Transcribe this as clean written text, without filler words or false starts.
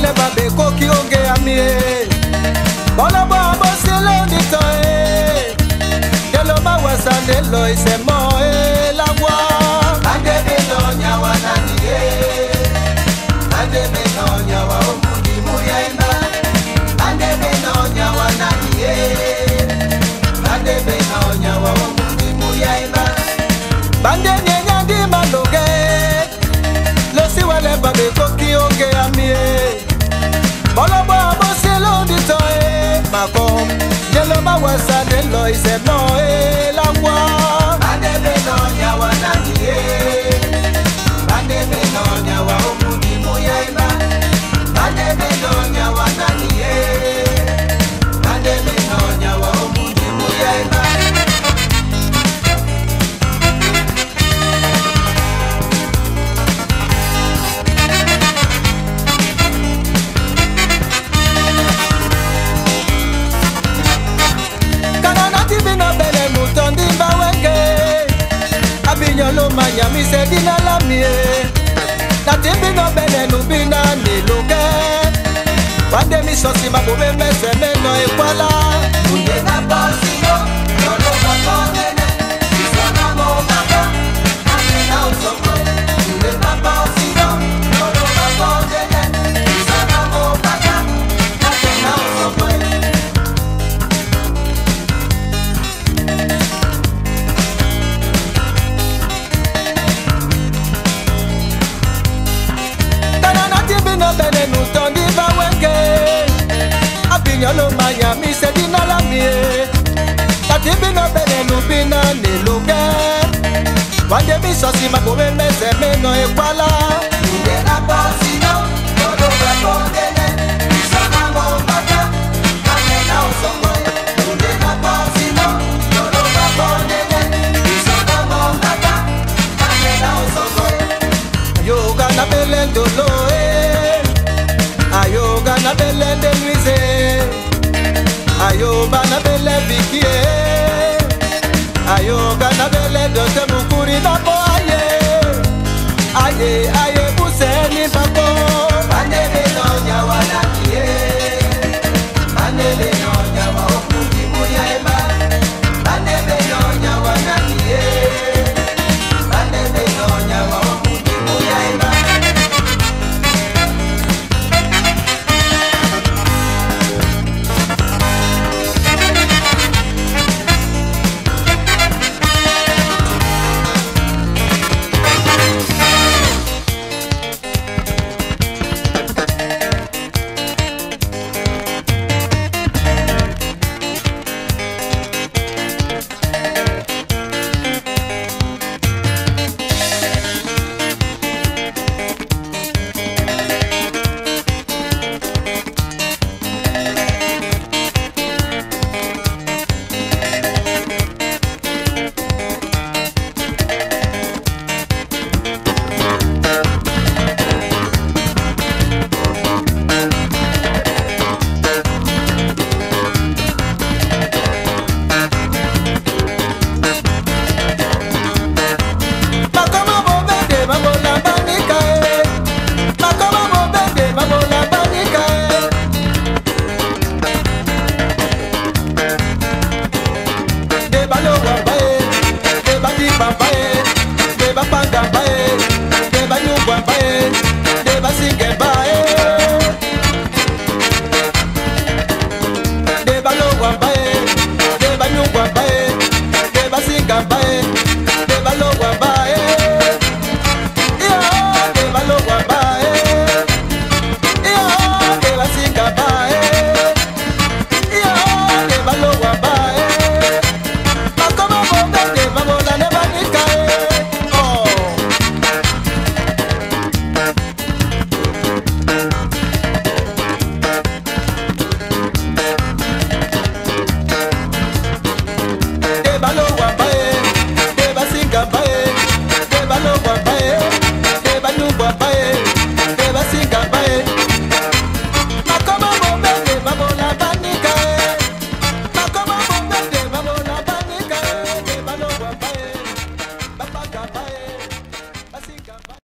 wale babe koki onge amie Bola bo selo ni to Delo ma wasande lo isemo la wa Ande be no nyawa na ni Ande be no nyawa omudi muyaima Ande be no nyawa na ni Ande be no nyawa omudi muyaima Bande nyenya di maloge Lo si wale babe koki onge amie Bola bo selo ni to Makom, yellow ma wasa de lo ise no la wa. Ande be no nyawa na niye. Ande be no nyawa omudi muyaima. Ande be no nyawa na niye. Ande be no nyawa omudi muyaima. Lo maya mi se Dina la mie Na timbi no bene nubina ni luke Wande mi sosi mabume mese meno ekwala Unde na bosino Yolo bakonene Isona mo baka Ane na usoko Unde na bosino Yolo bakonene Isona mo baka Ane na usoko Lo maya mi se Dina la mie Tati bino bene nubina ni luke Wande mi sosi mabume mese meno ekwala Unde na bosino Yolo bakondene Isona mo baka Ane na usongo Unde na bosino Yolo bakondene Isona mo baka Ane na usongo Ayoga na belendo lo Ayoga na belende luise Ayoba na bele bikie Ayoga na bele dote mukuri na po aye buseni bako Ande be no nyawa na kie Ande be no nyawa okuki muyaima Ande be no nyawa na kie Ande be no nyawa okuki muyaima Bye.